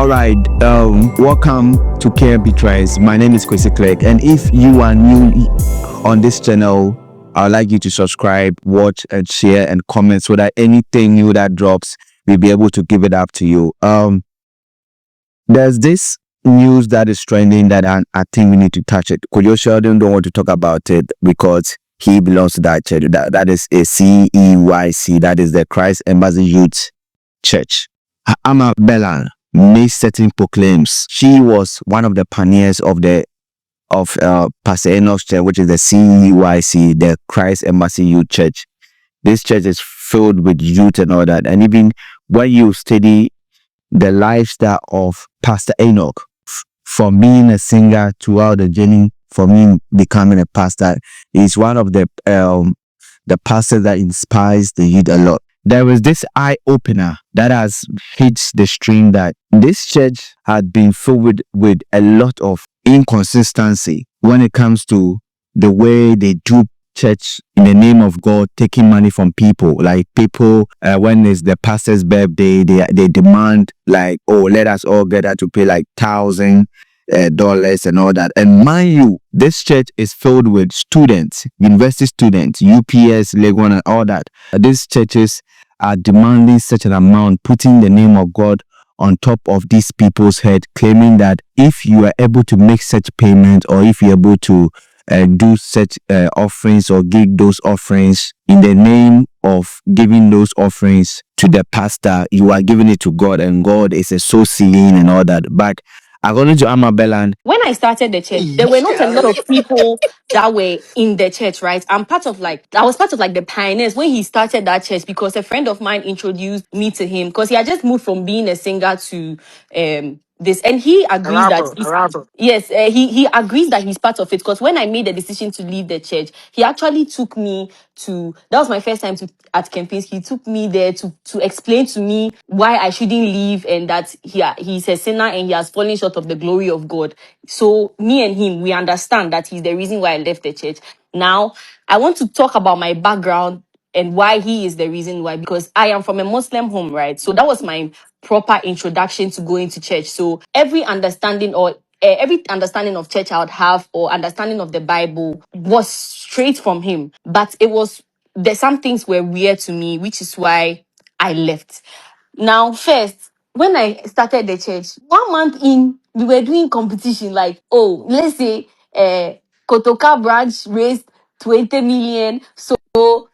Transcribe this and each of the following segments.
All right, welcome to Care Betrays. My name is Kwesiclick, and if you are new on this channel, I'd like you to subscribe, watch, and share, and comment so that anything new that drops, we'll be able to give it up to you. There's this news that is trending that I think we need to touch it. Kojo Sheldon don't want to talk about it because he belongs to that church. That is a CEYC, that is the Christ Embassy Youth Church. Ama Burland made certain proclaims. She was one of the pioneers of Pastor Enoch's church, which is the CEYC, the Christ Embassy Youth Church. This church is filled with youth and all that. And even when you study the lifestyle of Pastor Enoch, from being a singer throughout the journey, for me becoming a pastor, is one of the pastors that inspires the youth a lot. There was this eye-opener that has hit the stream that this church had been filled with a lot of inconsistency when it comes to the way they do church in the name of God, taking money from people. Like people, when it's the pastor's birthday, they demand like, oh, let us all gather to pay like $1,000 and all that. And mind you, this church is filled with students, university students, UPS, Legon, and all that. These churches are demanding such an amount, putting the name of God on top of these people's head, claiming that if you are able to make such payments, or if you're able to do such offerings or give those offerings in the name of giving those offerings to the pastor, you are giving it to God, and God is a soul seeing and all that. But according to Ama Burland, when I started the church, there were not a lot of people that were in the church, right? I was part of like the pioneers when he started that church, because a friend of mine introduced me to him, because he had just moved from being a singer to this, and he agrees that yes, he agrees that he's part of it. Because when I made the decision to leave the church, he actually took me to, that was my first time at campaigns. He took me there to explain to me why I shouldn't leave, and that he's a sinner and he has fallen short of the glory of God. So me and him, we understand that he's the reason why I left the church. Now I want to talk about my background and why he is the reason why, because I am from a Muslim home, right? So that was my proper introduction to going to church. So every understanding of church I would have, or understanding of the Bible, was straight from him. But there's some things were weird to me, which is why I left. Now, first, when I started the church, 1 month in, we were doing competition. Like, oh, let's say Kotoka branch raised 20 million. So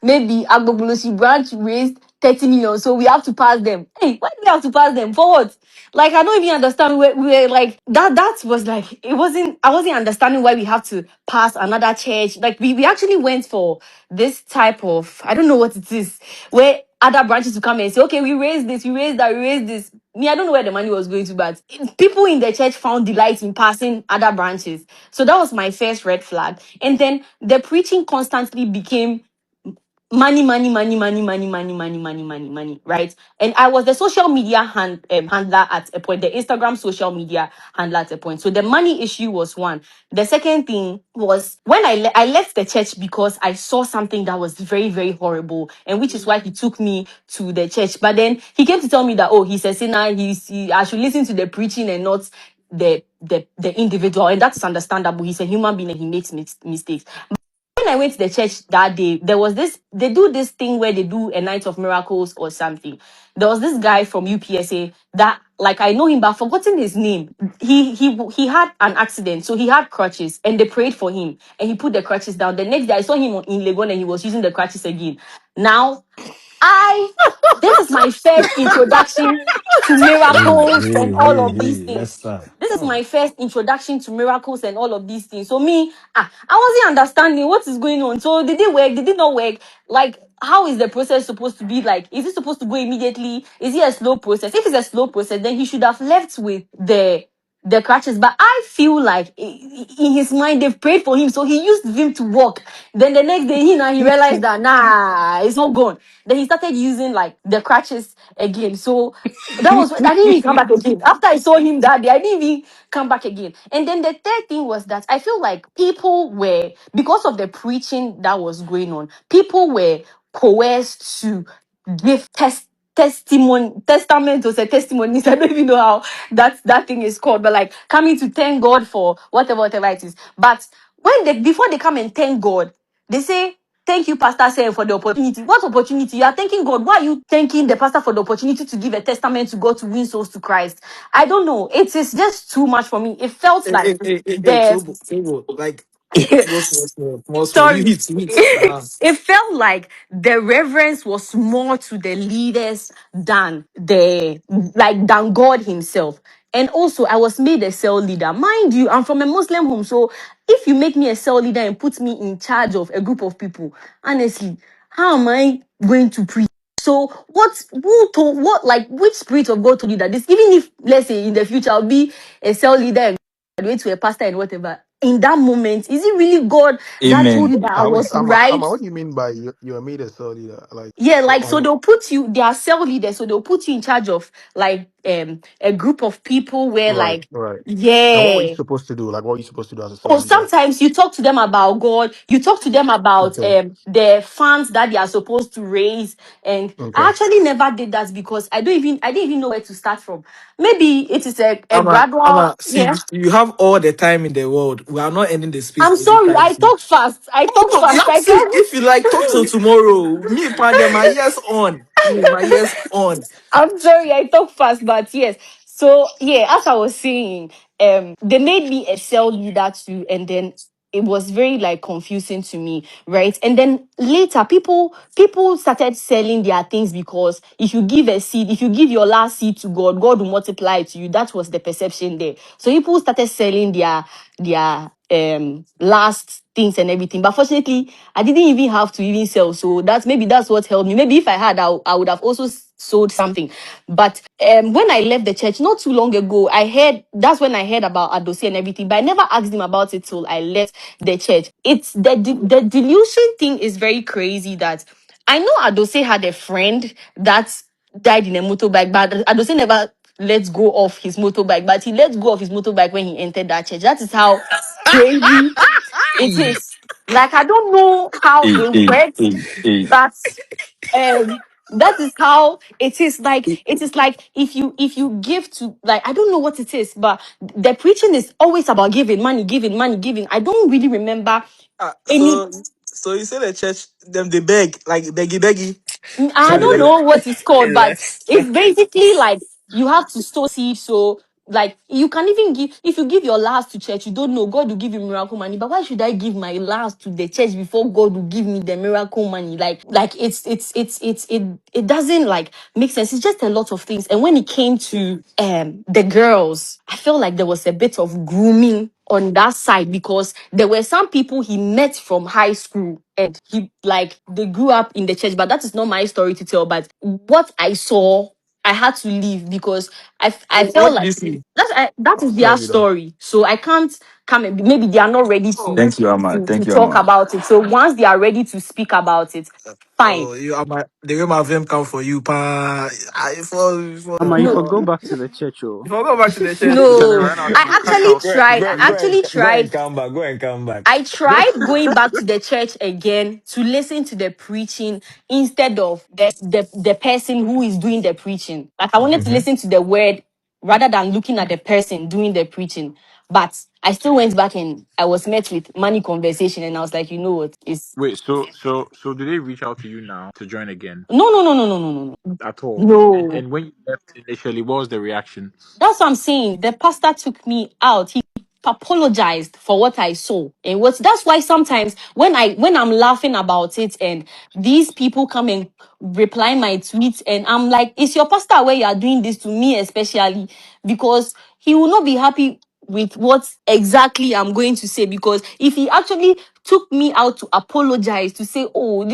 maybe Agbogbolosi branch raised 30 million. So we have to pass them. Hey, why do we have to pass them? For what? Like, I don't even understand. We were like, that was like, I wasn't understanding why we have to pass another church. Like, we actually went for this type of, I don't know what it is, where other branches to come and say, okay, we raised this, we raised that, we raised this. Me, I don't know where the money was going to, but people in the church found delight in passing other branches. So that was my first red flag. And then the preaching constantly became money, right? And I was the social media handler at a point, the Instagram social media handler at a point. So the money issue was one. The second thing was when I left the church because I saw something that was very, very horrible, and which is why he took me to the church. But then he came to tell me that, oh, he's a sinner, I should listen to the preaching and not the individual, and that's understandable. He's a human being and he makes mistakes. When I went to the church that day, they do this thing where they do a night of miracles or something. There was this guy from UPSA that, like, I know him, but I've forgotten his name. He had an accident, so he had crutches, and they prayed for him, and he put the crutches down. The next day, I saw him in Legon, and he was using the crutches again. Now, this is my first introduction to miracles and all of these Let's things. start. This is my first introduction to miracles and all of these things. So me, I wasn't understanding what is going on. So did it work? Did it not work? Like, how is the process supposed to be? Like, is it supposed to go immediately? Is it a slow process? If it's a slow process, then he should have left with the crutches. But I feel like in his mind they've prayed for him, so he used him to walk. Then the next day he realized that it's not gone. Then he started using like the crutches again. So that was when I didn't even come back again. After I saw him that day, I didn't even come back again. And then the third thing was that I feel like people were, because of the preaching that was going on, people were coerced to give testament or say testimonies. I don't even know how that thing is called, but like coming to thank God for whatever it is. But when they before they come and thank God, they say, thank you, Pastor Sam, for the opportunity. What opportunity? You are thanking God. Why are you thanking the pastor for the opportunity to give a testament to God to win souls to Christ? I don't know. It is just too much for me. It felt like the Trouble. Like, small. You sorry. hit. It felt like the reverence was more to the leaders than than God himself. And also, I was made a cell leader. Mind you, I'm from a Muslim home. So if you make me a cell leader and put me in charge of a group of people, honestly, how am I going to preach? So which spirit of God told you that this, even if let's say in the future I'll be a cell leader and graduate to a pastor and whatever, in that moment, is it really God that told Amen. you that I How was Ama, right? what do you mean by you are made a cell leader? Like, Yeah, like so on, they'll put you, they are cell leaders, so they'll put you in charge of like a group of people where right, like right. And what were you yeah. supposed to do? Like, what were you supposed to do as a cell Or leader? sometimes you talk to them about God, you talk to them about Okay, the funds that they are supposed to raise. And I okay. actually never did that because I didn't even know where to start from. Maybe it is a gradual, Ama, see, yeah. you have all the time in the world. We are not ending the space I'm sorry, anytime I soon. talk fast. I talk No, fast. I see, can't. if you like, talk till tomorrow. Me, pardon, my yes on. My yes on. I'm sorry, I talk fast, but yes. So yeah, as I was saying, they made me a cell leader too, and then it was very like confusing to me, right? And then later, people started selling their things because if you give a seed, if you give your last seed to God, God will multiply it to you. That was the perception there. So people started selling their last things and everything. But fortunately, I didn't even have to even sell. So that's what helped me. Maybe if I had, I would have also sold something. But when I left the church not too long ago, that's when I heard about Adosi and everything. But I never asked him about it till I left the church. It's the delusion thing is very crazy that I know Adose had a friend that died in a motorbike, but Adose never let go of his motorbike, but he let go of his motorbike when he entered that church. That is how crazy it is. Like I don't know how Hey, it hey, works, hey, hey. but that is how it is. Like it is like if you give to, like, I don't know what it is, but the preaching is always about giving money, giving money, giving. I don't really remember any. So you say the church, them they beg, like beggy. I don't know what it's called, but it's basically like you have to sow seed. So like you can even give, if you give your last to church, you don't know God will give you miracle money. But why should I give my last to the church before God will give me the miracle money? Like it doesn't like make sense. It's just a lot of things. And when it came to the girls, I felt like there was a bit of grooming on that side because there were some people he met from high school and he like they grew up in the church, but that is not my story to tell. But what I saw, I had to leave because I felt What did you like see? that is Cell their leader. story. So I can't come and maybe they are not ready Thank you, Amma. to Thank you, talk Amma. about it. So once they are ready to speak about it, fine. Oh, you are the way my vim come for you, pa. Ama, you No, for go back to the church, If oh. I go back to the church, So then no. right now, I the actually house. tried. I actually Go and tried. come back. Go and come back. I tried going back to the church again to listen to the preaching instead of the person who is doing the preaching. Like I wanted to Mhm. listen to the word rather than looking at the person doing the preaching. But I still went back and I was met with money conversation and I was like, you know what? It's Wait, so do they reach out to you now to join again no. at all? No. And when you left initially, what was the reaction? That's what I'm saying. The pastor took me out. He apologized for what I saw. And what that's why sometimes when I'm laughing about it and these people come and reply my tweets and I'm like, is your pastor aware you are doing this to me especially? Because he will not be happy with what exactly I'm going to say, because if he actually took me out to apologize to say, oh,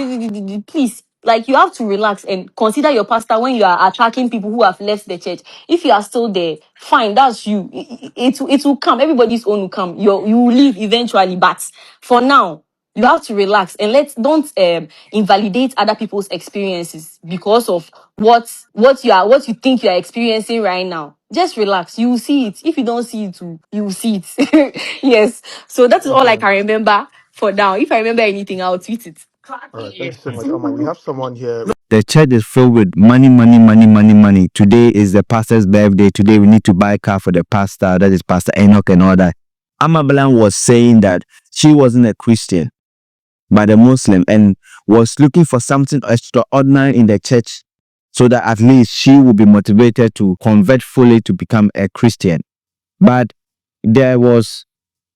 please, like, you have to relax and consider your pastor when you are attacking people who have left the church. If you are still there, fine, that's you. It will come. Everybody's own will come. You will leave eventually, but for now, you have to relax and don't invalidate other people's experiences because of what you think you are experiencing right now. Just relax. You will see it. If you don't see it, you will see it. Yes. So that is all I Okay. can remember for now. If I remember anything, I'll tweet it. All right, thank you so much, Ama. We have someone here. The church is filled with money, money, money, money, money. Today is the pastor's birthday. Today we need to buy a car for the pastor. That is Pastor Enoch and all that. Ama Burland was saying that she wasn't a Christian, but a Muslim, and was looking for something extraordinary in the church so that at least she would be motivated to convert fully to become a Christian. But there was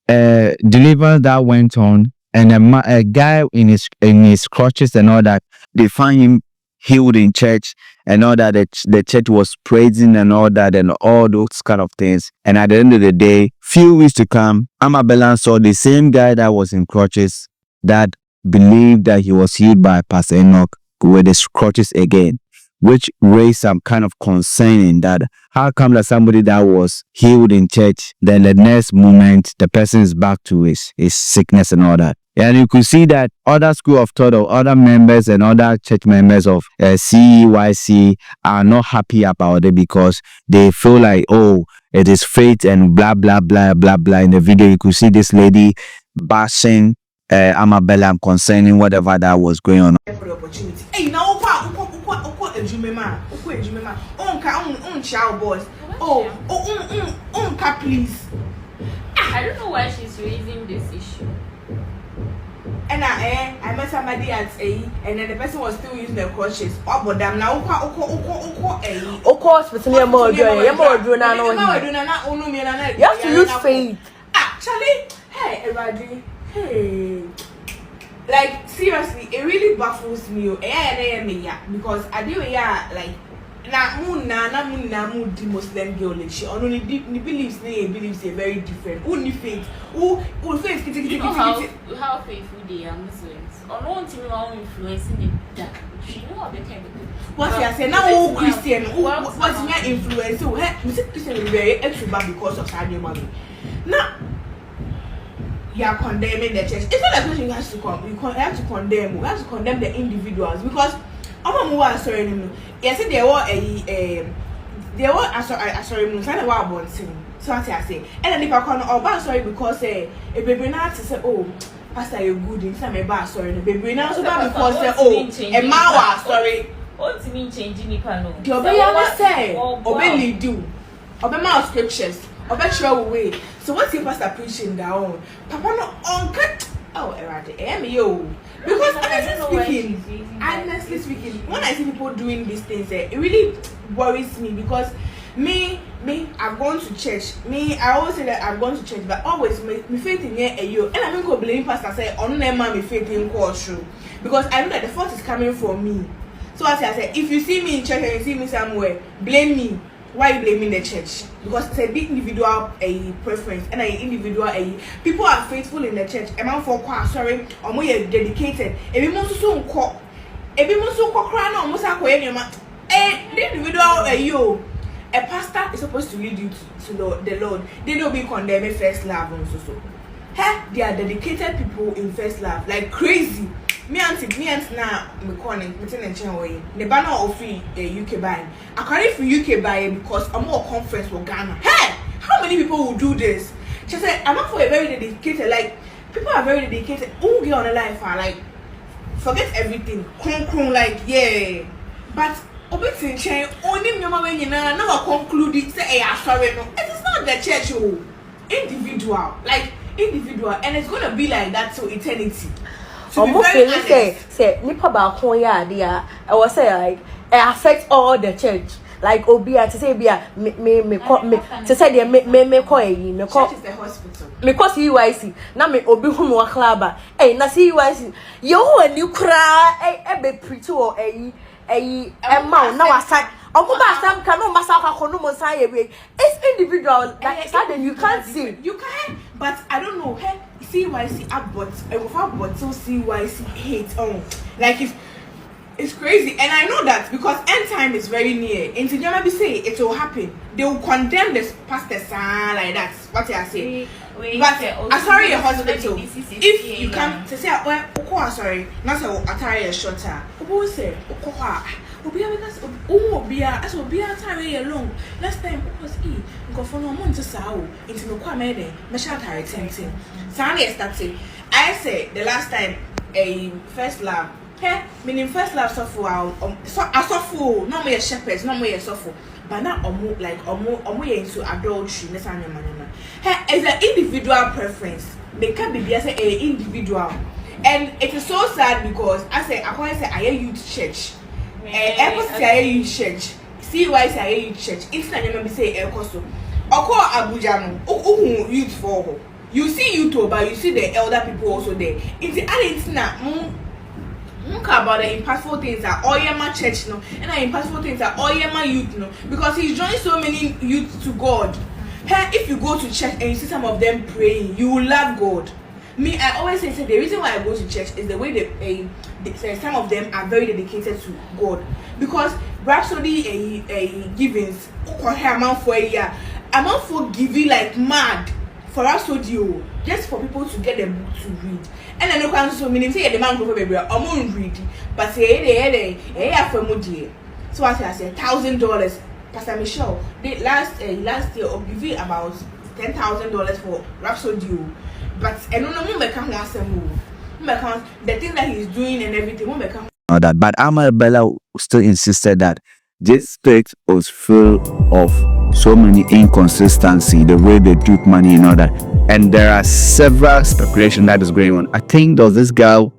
a deliverance that went on, and a guy in his crutches and all that, they find him healed in church and all that. The church was praising and all that and all those kind of things. And at the end of the day, few weeks to come, Ama Burland saw the same guy that was in crutches that believed that he was healed by Pastor Enoch with his crutches again, which raised some kind of concern in that how come that somebody that was healed in church, then the next moment the person is back to his sickness and all that. And you could see that other school of thought or other members and other church members of CEYC are not happy about it because they feel like, oh, it is faith and blah, blah, blah, blah, blah. In the video, you could see this lady bashing Ama Burland concerning whatever that was going on. For the opportunity. Hey, now, boys. Please. I don't know why she's raising this issue. And I met somebody at A, and then the person was still using the crutches. Oh, but damn now, of course, but you have to use faith. Actually, hey, everybody, hey. Like, seriously, it really baffles me. Because I do, like, the Muslim girl, she only believes they very different. Who faith? Who faith? You know how faithful they are Muslims. Or no one to know influencing them. She know how they can do. What you say now? Who Christian? What's my influence? So, Christian is very extra because of Sadio Mami. Now, you are condemning the church. It's not like you have to come. You have to condemn. You have to condemn the individuals because I'm more sorry. Yes, they were sorry. So what I say. And then if I come about sorry because a baby now to say oh pastor you good in some about sorry. The baby now so bad because say oh a man sorry. What do you mean changing Nipa no? The obey say obey do. Obey my scriptures. Way. So what's your pastor preaching down? Papa no uncut. Oh, yo. Because honestly speaking, when I see people doing these things, it really worries me because me, I've gone to church. I always say that I've gone to church, but always me faith in you. And I don't blame pastor say on me faith in true because I know that the fault is coming from me. So as I say, if you see me in church and you see me somewhere, blame me. Why you blaming the church? Because it's a big individual preference and an individual people are faithful in the church. A man for sorry, or more dedicated. Every month so call. Every month so call crown almost a individual a pastor is supposed to lead you to the Lord. They don't be condemning first love and so. Hey, they are dedicated people in first love, like crazy. Me and now me calling me the banner of free UK buy. I can't for UK buy because I'm more conference for Ghana. Hey, how many people will do this? She said I'm not for a very dedicated. Like people are very dedicated. Who get on the life are like forget everything. Like yeah, but obviously change only me when you know now conclude it say sorry no. It is not the church individual individual and it's gonna be like that till eternity. Almost say nipa ba kon ya dia I was say like it affects all the church like obia to say bia me to say the me call me call church is the hospital me call CEYC na me obi hu no klaba na CEYC yo ani kra be preach or ma na wasa omuba sam kan no masa kwa kono mo san ye it's individual that sudden you can't see you can but I don't know hey CEYC abort till CEYC hate like it's crazy and I know that because end time is very near and you maybe say it will happen they will condemn this pastor like that what I say but sorry your hospital if you come to say well sorry not say shorter who say Obia because Obia as Obia tire long last time was go for no month to sao into no kwa mede me sha tire tempting Sunday started I say the last time a first love. Hey, meaning first love suffer so I suffer no more shepherds, no more suffer. But now omo into adultery, hey, is an individual preference. They can't be as a individual. And it is so sad because I say I youth church. I youth church. CEYC I youth church. It's not even say Ekoso. Oko Abuja no youth for her. You see youth, but you see the elder people also there. It's not about the impactful things that Oyema church no, and the impactful things that Oyema youth no, because he's joined so many youth to God. Hey, if you go to church and you see some of them praying, you will love God. Me, I always say the reason why I go to church is the way some of them are very dedicated to God. Because Rhapsody givings, amount for giving like mad for Rhapsody, just for people to get the book to read. And I know so meaning say the man go for baby, I'm read, but say so I say $1,000. Pastor Michelle, they last year of giving about $10,000 for Rhapsody. But I don't know the thing that he's doing and everything. That, but Ama Bella still insisted that this text was full of so many inconsistency, the way they took money and all that. And there are several speculation that is going on. I think there was this girl